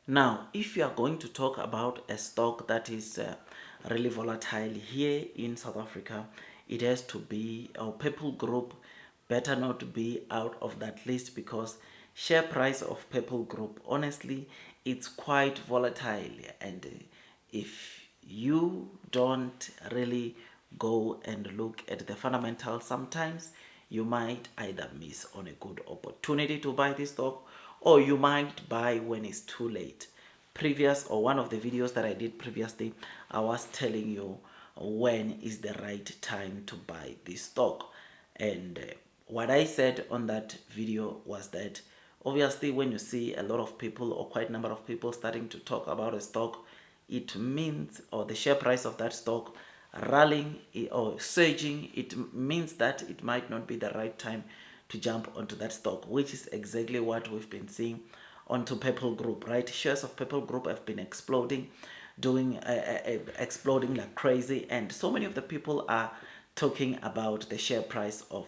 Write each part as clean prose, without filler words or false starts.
Now, if you are going to talk about a stock that is really volatile here in South Africa, it has to be our Purple Group. Better not be out of that list because share price of Purple Group, honestly, it's quite volatile. And if you don't really go and look at the fundamentals, sometimes you might either miss on a good opportunity to buy this stock, or you might buy when it's too late. Previous, or one of the videos that I did previously, I was telling you when is the right time to buy this stock. And what I said on that video was that obviously when you see a lot of people, or quite a number of people, starting to talk about a stock, it means, or the share price of that stock rallying or surging, it means that it might not be the right time to jump onto that stock, which is exactly what we've been seeing onto Purple Group, right? Shares of Purple Group have been exploding, exploding like crazy, and so many of the people are talking about the share price of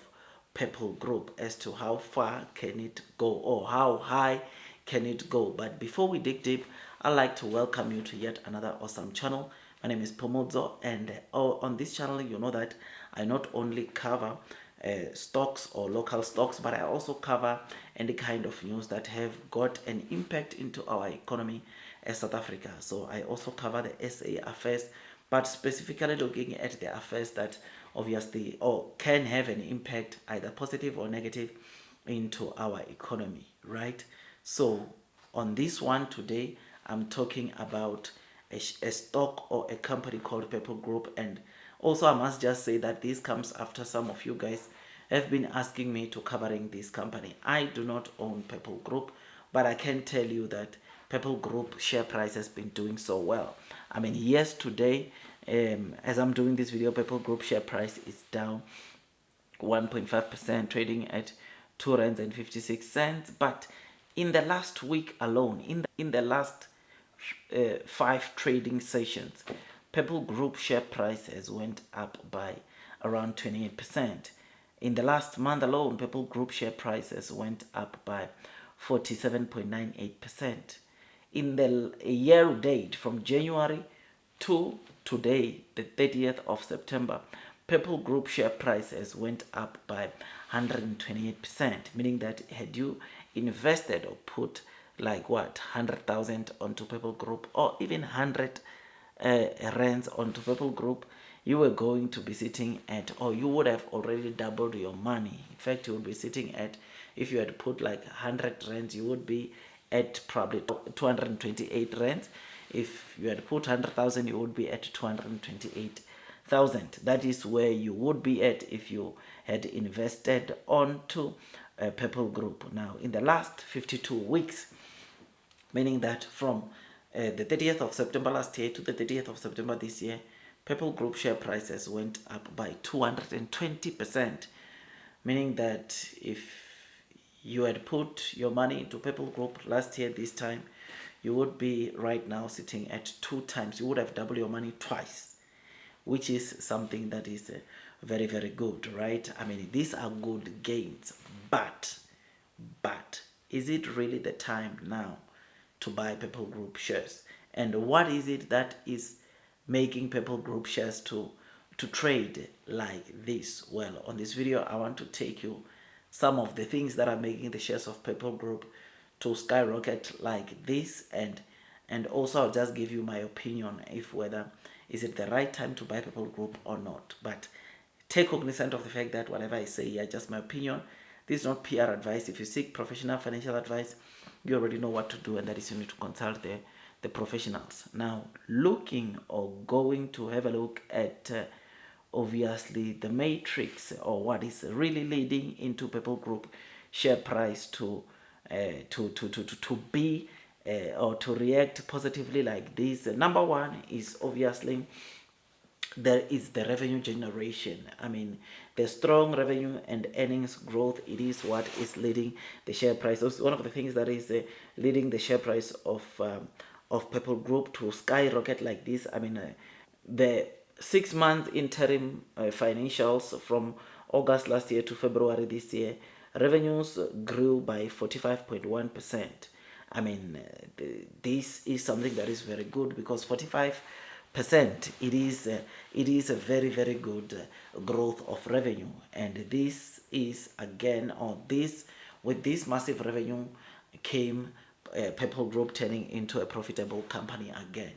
Purple Group as to how far can it go, or how high can it go. But before we dig deep, I'd like to welcome you to yet another awesome channel. My name is Pomodzo, and on this channel, you know that I not only cover stocks or local stocks, but I also cover any kind of news that have got an impact into our economy as South Africa. So I also cover the SA affairs, but specifically looking at the affairs that obviously or can have an impact, either positive or negative, into our economy, right? So on this one today, I'm talking about a stock or a company called Purple Group. And also I must just say that this comes after some of you guys have been asking me to covering this company. I do not own Purple Group, but I can tell you that Purple Group share price has been doing so well. I mean, yes, today, as I'm doing this video, Purple Group share price is down 1.5%, trading at 2 rands and 56 cents. But in the last week alone, in the last 5 trading sessions, Purple Group share price has went up by around 28%. In the last month alone, Purple Group share prices went up by 47.98%. In the year date from January to today, the 30th of September, Purple Group share prices went up by 128%, meaning that had you invested or put like what 100,000 onto Purple Group, or even 100 rands onto Purple Group, you were going to be sitting at, or you would have already doubled your money. In fact, you would be sitting at, if you had put like 100 rands, you would be at probably 228 rands. If you had put 100,000, you would be at 228,000. That is where you would be at if you had invested onto Purple Group. Now, in the last 52 weeks, meaning that from the 30th of September last year to the 30th of September this year, Purple Group share prices went up by 220%, meaning that if you had put your money into Purple Group last year this time, you would be right now sitting at 2 times. You would have doubled your money twice, which is something that is very, very good, right? I mean, these are good gains, but is it really the time now to buy Purple Group shares? And what is it that is making Purple Group shares to trade like this? Well, on this video, I want to take you some of the things that are making the shares of Purple Group to skyrocket like this, and also I'll just give you my opinion if whether is it the right time to buy Purple Group or not. But take cognizance of the fact that whatever I say here, just my opinion. This is not PR advice. If you seek professional financial advice, you already know what to do, and that is you need to consult the professionals. Now, looking or going to have a look at obviously the matrix, or what is really leading into Purple Group share price to be or to react positively like this. Number one is obviously there is the revenue generation. I mean, the strong revenue and earnings growth, it is what is leading the share price. Also, one of the things that is leading the share price of Purple Group to skyrocket like this. I mean, the 6 month interim financials from August last year to February this year, revenues grew by 45.1%. I mean, this is something that is very good, because 45%, it is a very, very good growth of revenue. And this is again, or this, with this massive revenue came Purple Group turning into a profitable company again.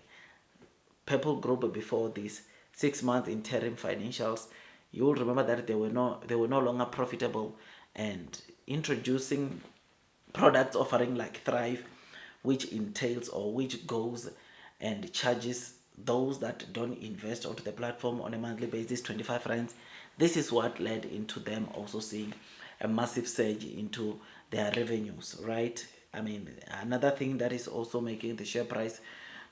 Purple Group, before these 6 month interim financials, you will remember that they were no longer profitable, and introducing products offering like Thrive, which entails, or which goes and charges those that don't invest onto the platform on a monthly basis 25 rands. This is what led into them also seeing a massive surge into their revenues, right? I mean, another thing that is also making the share price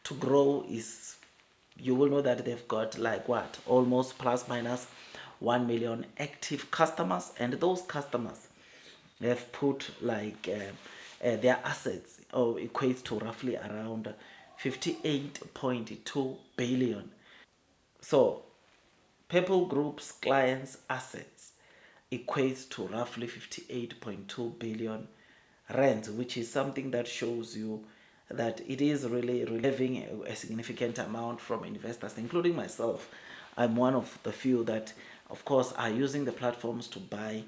to grow is, you will know that they've got like what, almost plus minus 1 million active customers, and those customers have put like their assets, or equates to roughly around 58.2 billion. So Purple Group's clients assets equates to roughly 58.2 billion rands, which is something that shows you that it is really relieving a significant amount from investors, including myself. I'm one of the few that, of course, are using the platforms to buy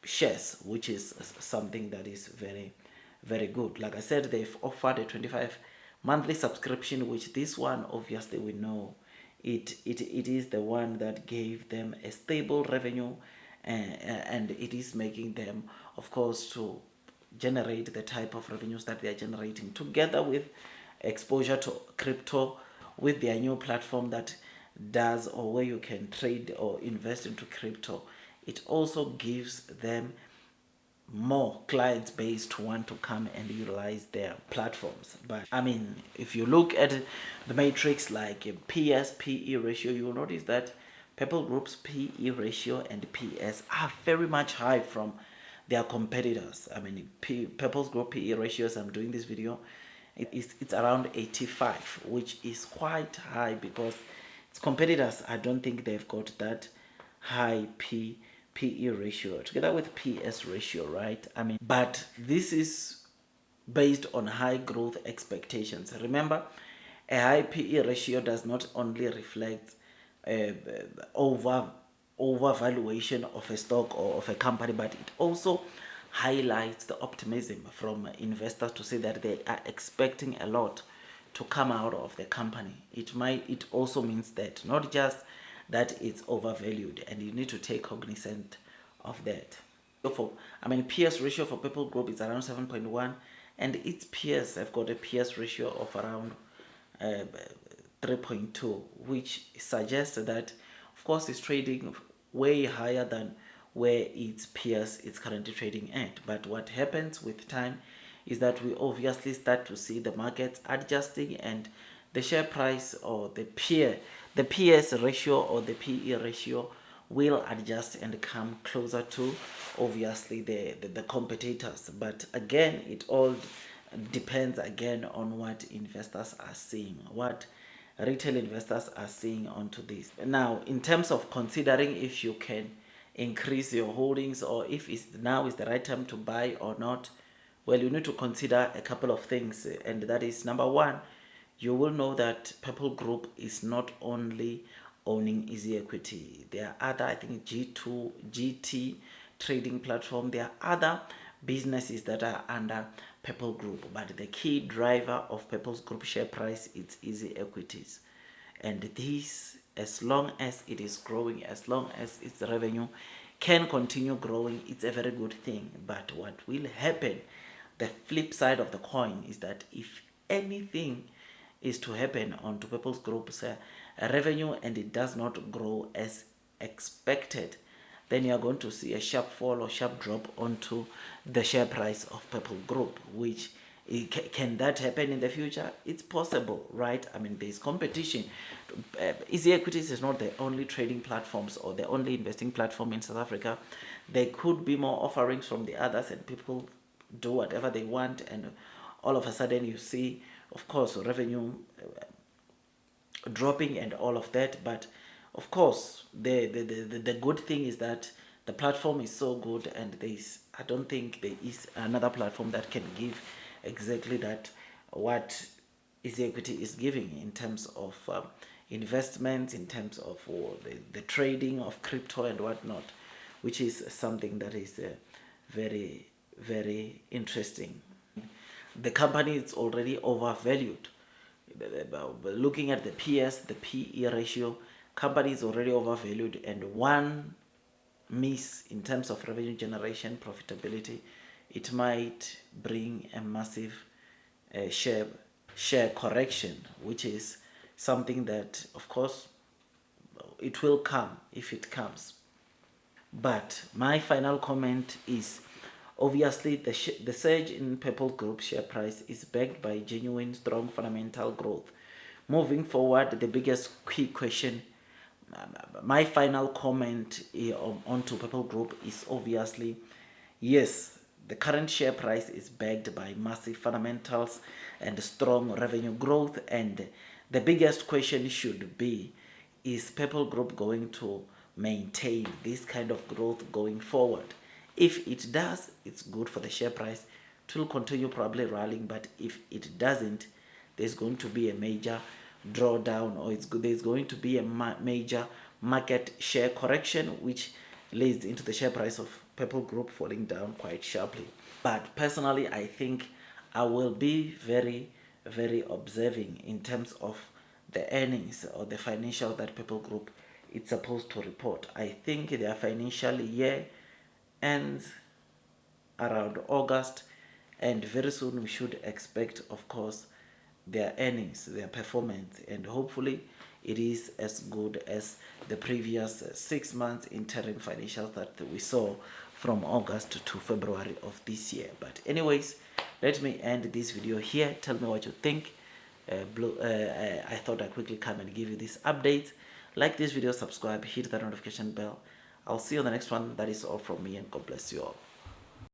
shares, which is something that is very, very good. Like I said, they've offered a 25 monthly subscription, which this one, obviously, we know it is the one that gave them a stable revenue, and it is making them, of course, to generate the type of revenues that they are generating, together with exposure to crypto, with their new platform that does, or where you can trade or invest into crypto. It also gives them more clients base to want to come and utilize their platforms. But I mean, if you look at the matrix like a PS PE ratio, you will notice that Purple Group's PE ratio and PS are very much high from their competitors. I mean, Purple Group PE ratios, I'm doing this video, it's around 85, which is quite high, because its competitors, I don't think they've got that high PE ratio together with PS ratio, right? I mean, but this is based on high growth expectations. Remember, a high PE ratio does not only reflect uh, over overvaluation of a stock or of a company, but it also highlights the optimism from investors to say that they are expecting a lot to come out of the company. It also means that not just that it's overvalued, and you need to take cognizant of that. PS ratio for Purple Group is around 7.1, and its peers have got a PS ratio of around 3.2, which suggests that, of course, it's trading way higher than where its peers is currently trading at. But what happens with time is that we obviously start to see the markets adjusting, and the share price, or the PS ratio or the PE ratio, will adjust and come closer to, obviously, the competitors. But again, it all depends again on what investors are seeing, what retail investors are seeing onto this. Now, in terms of considering if you can increase your holdings, or if now is the right time to buy or not, well, you need to consider a couple of things, and that is, number one, you will know that Purple Group is not only owning Easy Equity. There are other, I think, GT trading platform. There are other businesses that are under Purple Group, but the key driver of Purple's Group share price is Easy Equities. And this, as long as it is growing, as long as its revenue can continue growing, it's a very good thing. But what will happen, the flip side of the coin, is that if anything is to happen onto Purple's Group's revenue, and it does not grow as expected, then you are going to see a sharp fall or sharp drop onto the share price of Purple Group. Which, can that happen in the future? It's possible, right? I mean, there's competition. Easy Equities is not the only trading platforms or the only investing platform in South Africa. There could be more offerings from the others, and people do whatever they want, and all of a sudden you see, of course, revenue dropping and all of that. But of course, the good thing is that the platform is so good, and I don't think there is another platform that can give exactly that what easyequity is giving in terms of investments, in terms of the trading of crypto and whatnot, which is something that is very, very interesting. The company is already overvalued. Looking at the PS, the PE ratio, company is already overvalued, and one miss in terms of revenue generation, profitability, it might bring a massive share correction, which is something that, of course, it will come if it comes. But my final comment is, obviously the surge in Purple Group share price is backed by genuine strong fundamental growth. Moving forward, the biggest key question, my final comment onto Purple Group is obviously, yes, the current share price is backed by massive fundamentals and strong revenue growth, and the biggest question should be, is Purple Group going to maintain this kind of growth going forward? If it does, it's good for the share price. It will continue probably rallying, but if it doesn't, there's going to be a major drawdown, or there's going to be a major market share correction, which leads into the share price of Purple Group falling down quite sharply. But personally, I think I will be very, very observing in terms of the earnings or the financial that Purple Group is supposed to report. I think their financial year ends around August, and very soon we should expect, of course, their earnings, their performance, and hopefully it is as good as the previous 6 months interim financials that we saw from August to February of this year. But anyways, let me end this video here. Tell me what you think. I thought I'd quickly come and give you this update. Like this video, subscribe, hit that notification bell. I'll see you on the next one. That is all from me, and God bless you all.